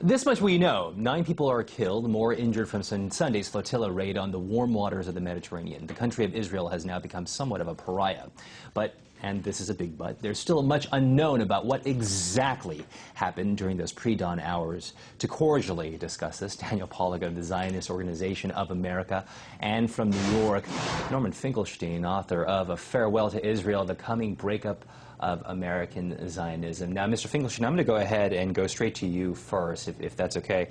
This much we know. 9 people are killed, more injured from Sunday's Flotilla raid on the warm waters of the Mediterranean. The country of Israel has now become somewhat of a pariah. But, and this is a big but, there's still much unknown about what exactly happened during those pre-dawn hours. To cordially discuss this, Daniel Pollack of the Zionist Organization of America, and from New York, Norman Finkelstein, author of A Farewell to Israel, The Coming Breakup of American Zionism. Now, Mr. Finkelstein, I'm going to go ahead and go straight to you first, if that's okay.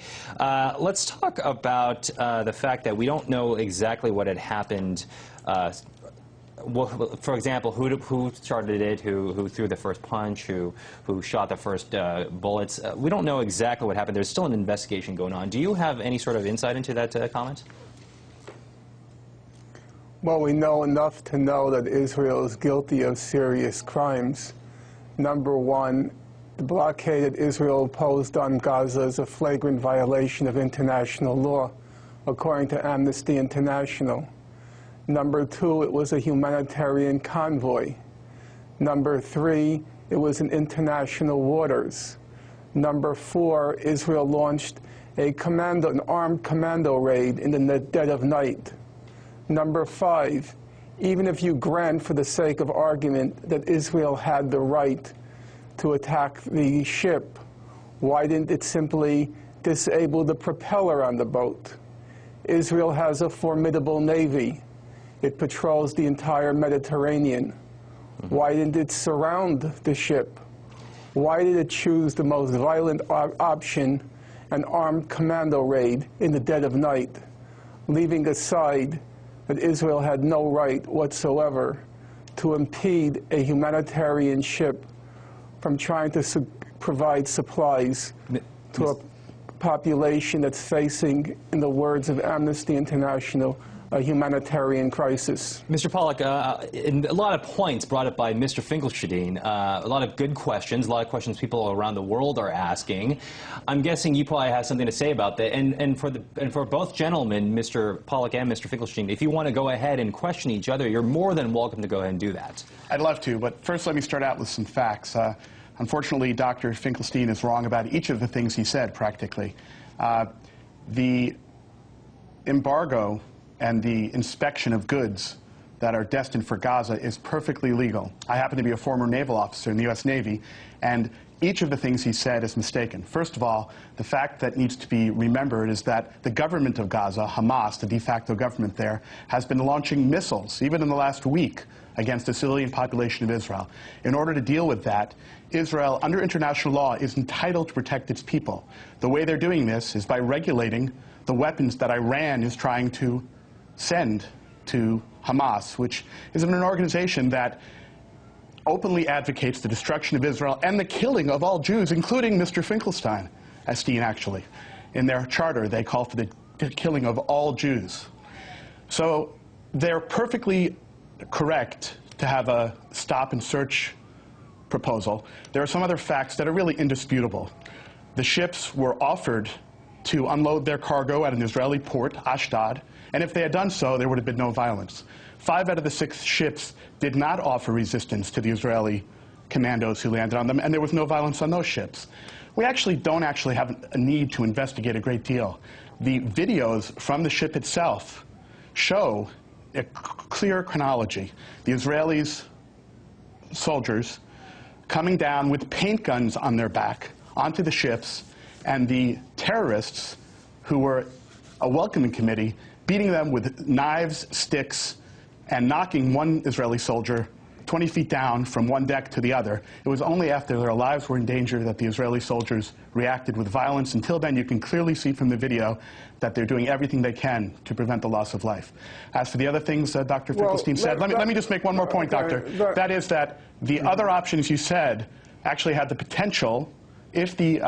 Let's talk about the fact that we don't know exactly what had happened. For example, who started it, who threw the first punch, who shot the first bullets. We don't know exactly what happened. There's still an investigation going on. Do you have any sort of insight into that comment? Well, we know enough to know that Israel is guilty of serious crimes. Number one, the blockade that Israel imposed on Gaza is a flagrant violation of international law, according to Amnesty International. Number two, it was a humanitarian convoy. Number three, it was in international waters. Number four, Israel launched an armed commando raid in the dead of night. Number five, even if you grant for the sake of argument that Israel had the right to attack the ship, why didn't it simply disable the propeller on the boat? Israel has a formidable navy. It patrols the entire Mediterranean. Why didn't it surround the ship? Why did it choose the most violent option, an armed commando raid in the dead of night, leaving aside that Israel had no right whatsoever to impede a humanitarian ship from trying to provide supplies to a population that's facing, in the words of Amnesty International, a humanitarian crisis. Mr. Pollack, a lot of points brought up by Mr. Finkelstein, a lot of good questions, a lot of questions people around the world are asking. I'm guessing you probably have something to say about that. And for both gentlemen, Mr. Pollack and Mr. Finkelstein, if you want to go ahead and question each other, you're more than welcome to go ahead and do that. I'd love to, but first let me start out with some facts. Unfortunately, Dr. Finkelstein is wrong about each of the things he said, practically. The embargo and the inspection of goods that are destined for Gaza is perfectly legal. I happen to be a former naval officer in the U.S. Navy, and each of the things he said is mistaken. First of all, the fact that needs to be remembered is that the government of Gaza, Hamas, the de facto government there, has been launching missiles, even in the last week, against the civilian population of Israel. In order to deal with that, Israel, under international law, is entitled to protect its people. The way they're doing this is by regulating the weapons that Iran is trying to send to Hamas, which is an organization that openly advocates the destruction of Israel and the killing of all Jews, including Mr. Finkelstein, actually. In their charter, they call for the killing of all Jews. So they're perfectly correct to have a stop and search proposal. There are some other facts that are really indisputable. The ships were offered to unload their cargo at an Israeli port, Ashdod, and if they had done so, there would have been no violence. 5 out of the 6 ships did not offer resistance to the Israeli commandos who landed on them, and there was no violence on those ships. We don't have a need to investigate a great deal. The videos from the ship itself show a clear chronology. The Israelis, soldiers, coming down with paint guns on their back onto the ships, and the terrorists, who were a welcoming committee, beating them with knives, sticks, and knocking one Israeli soldier 20 feet down from one deck to the other. It was only after their lives were in danger that the Israeli soldiers reacted with violence. Until then, you can clearly see from the video that they're doing everything they can to prevent the loss of life. As for the other things Dr. Finkelstein said, let me just make one more point, Doctor. That is that the other options you said actually had the potential, if the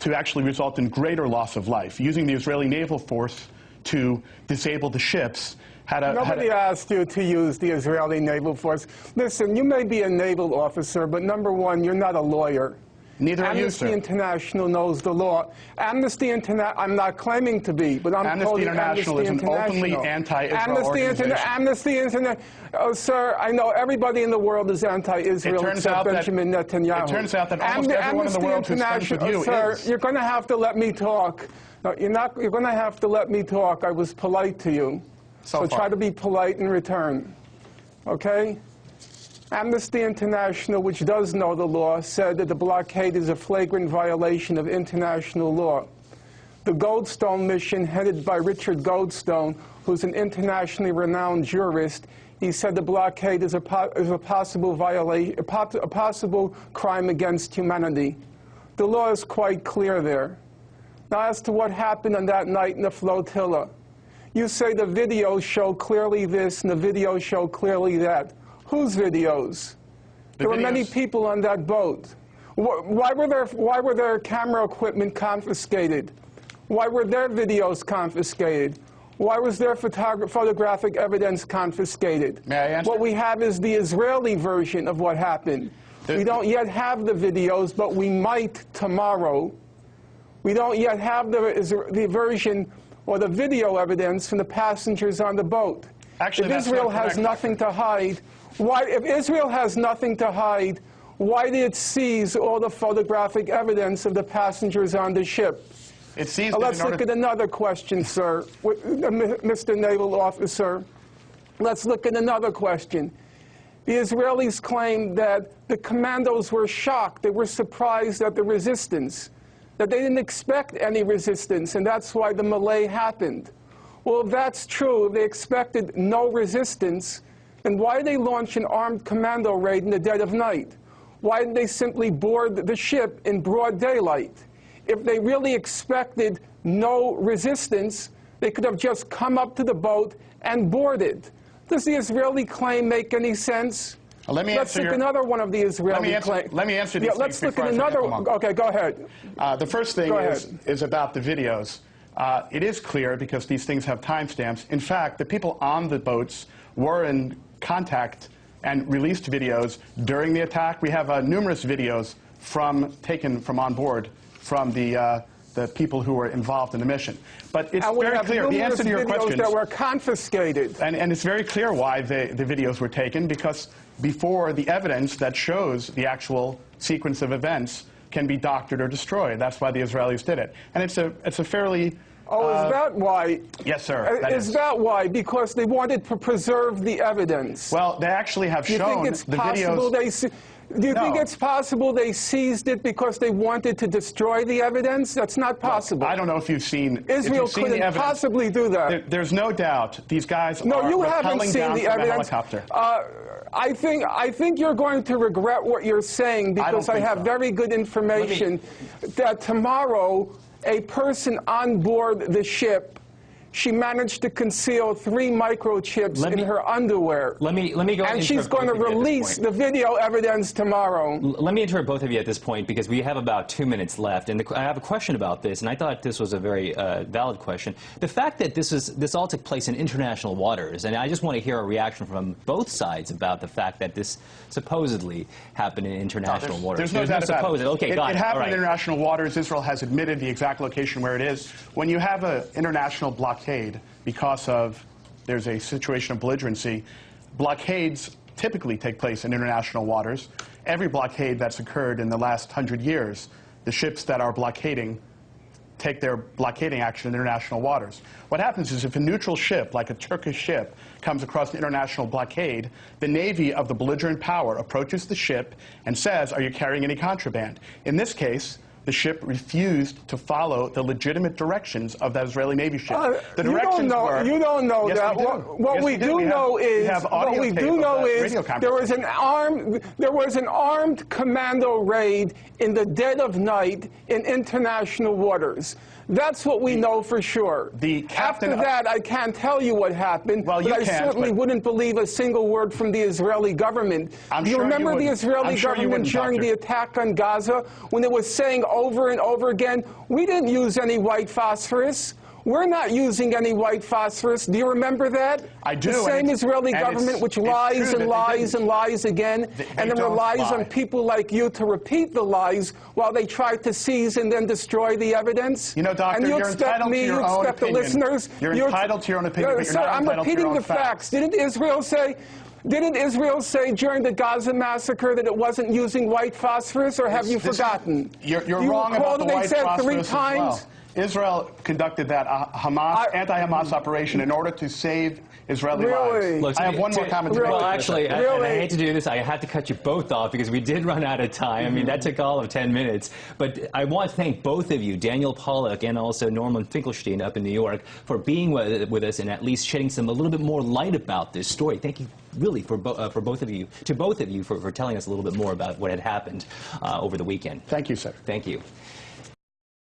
to actually result in greater loss of life. Using the Israeli naval force to disable the ships Nobody asked you to use the Israeli naval force. Listen, you may be a naval officer, but number one, you're not a lawyer. Neither are you, sir. Amnesty International knows the law. Amnesty International, I'm not claiming to be, but I'm quoting Amnesty International. Amnesty International is an openly anti-Israel organization. Amnesty International, oh, sir, I know everybody in the world is anti-Israel except Benjamin Netanyahu. It turns out that almost everyone in the world who's friends with you is. Sir, you're going to have to let me talk. No, you're going to have to let me talk. I was polite to you. So try to be polite in return. Okay? Amnesty International, which does know the law, said that the blockade is a flagrant violation of international law. The Goldstone mission, headed by Richard Goldstone, who's an internationally renowned jurist, he said the blockade is a possible violation, a possible crime against humanity. The law is quite clear there. Now, as to what happened on that night in the flotilla, you say the videos show clearly this and the videos show clearly that. Whose videos? There were many people on that boat. Why were their camera equipment confiscated? Why were their videos confiscated? Why was their photographic evidence confiscated? May I answer? What we have is the Israeli version of what happened. We don't yet have the videos, but we might tomorrow. We don't yet have the version or the video evidence from the passengers on the boat. Actually, if Israel has nothing to hide, if Israel has nothing to hide, why did it seize all the photographic evidence of the passengers on the ship? It seized Let's look at another question, sir, Mr. Naval Officer. Let's look at another question. The Israelis claim that the commandos were shocked. They were surprised at the resistance, that they didn't expect any resistance, and that's why the melee happened. Well, if that's true, if they expected no resistance, then why did they launch an armed commando raid in the dead of night? Why didn't they simply board the ship in broad daylight? If they really expected no resistance, they could have just come up to the boat and boarded. Does the Israeli claim make any sense? Let's look at another one of the Israeli claims. Let me answer these things. Let's look at another one. Okay, go ahead. The first thing is about the videos. It is clear because these things have timestamps. In fact, the people on the boats were in contact and released videos during the attack. We have numerous videos taken from on board from the people who were involved in the mission. But it's very clear. The answer to your question that were confiscated. And it's very clear why the videos were taken, because before the evidence that shows the actual sequence of events can be doctored or destroyed. That's why the Israelis did it. And it's a fairly... Oh, is that why? Yes, sir. Is that why? Because they wanted to preserve the evidence. Well, they actually have shown the videos... Do you think it's possible they seized it because they wanted to destroy the evidence? That's not possible. Look, I don't know if you've seen... Israel couldn't possibly do that. There's no doubt these guys are rappelling down from the evidence. Helicopter. I think you're going to regret what you're saying, because I have very good information that tomorrow a person on board the ship, she managed to conceal 3 microchips in her underwear. Let me go. And she's going to release the video evidence tomorrow. Let me interrupt both of you at this point, because we have about 2 minutes left, and I have a question about this, and I thought this was a very valid question. The fact that this all took place in international waters, and I just want to hear a reaction from both sides about the fact that this supposedly happened in international waters. There's no doubt about it. Okay, it happened in international waters. Israel has admitted the exact location where it is. When you have an international blockade, because there's a situation of belligerency, blockades typically take place in international waters. Every blockade that's occurred in the last 100 years, the ships that are blockading take their blockading action in international waters. What happens is if a neutral ship, like a Turkish ship, comes across an international blockade, the navy of the belligerent power approaches the ship and says, "Are you carrying any contraband?" In this case, the ship refused to follow the legitimate directions of that Israeli Navy ship. The directions were... You don't know that. What we do know is there was an armed commando raid in the dead of night in international waters. That's what we know for sure. After that, I can't tell you what happened, but I certainly wouldn't believe a single word from the Israeli government. Do you remember the Israeli government during the attack on Gaza, when it was saying over and over again, we didn't use any white phosphorus? We're not using any white phosphorus. Do you remember that? I do. The same Israeli government which lies and lies and lies again, and then relies on people like you to repeat the lies while they try to seize and then destroy the evidence. You know, Doctor, and you you're expect entitled me, to your you own expect opinion. the listeners. You're entitled to your own opinion, but you're sir, not I'm entitled to your repeating own the facts. Didn't Israel say during the Gaza massacre that it wasn't using white phosphorus, or have you forgotten? You're wrong about the white phosphorus as well. Israel conducted that anti-Hamas operation in order to save Israeli lives. Look, I have one more comment to make. Well, actually, and I hate to do this, I had to cut you both off because we did run out of time. I mean, that took all of 10 minutes. But I want to thank both of you, Daniel Pollack and also Norman Finkelstein up in New York, for being with us and at least shedding a little bit more light about this story. Thank you, really, for both of you, for telling us a little bit more about what had happened over the weekend. Thank you, sir. Thank you.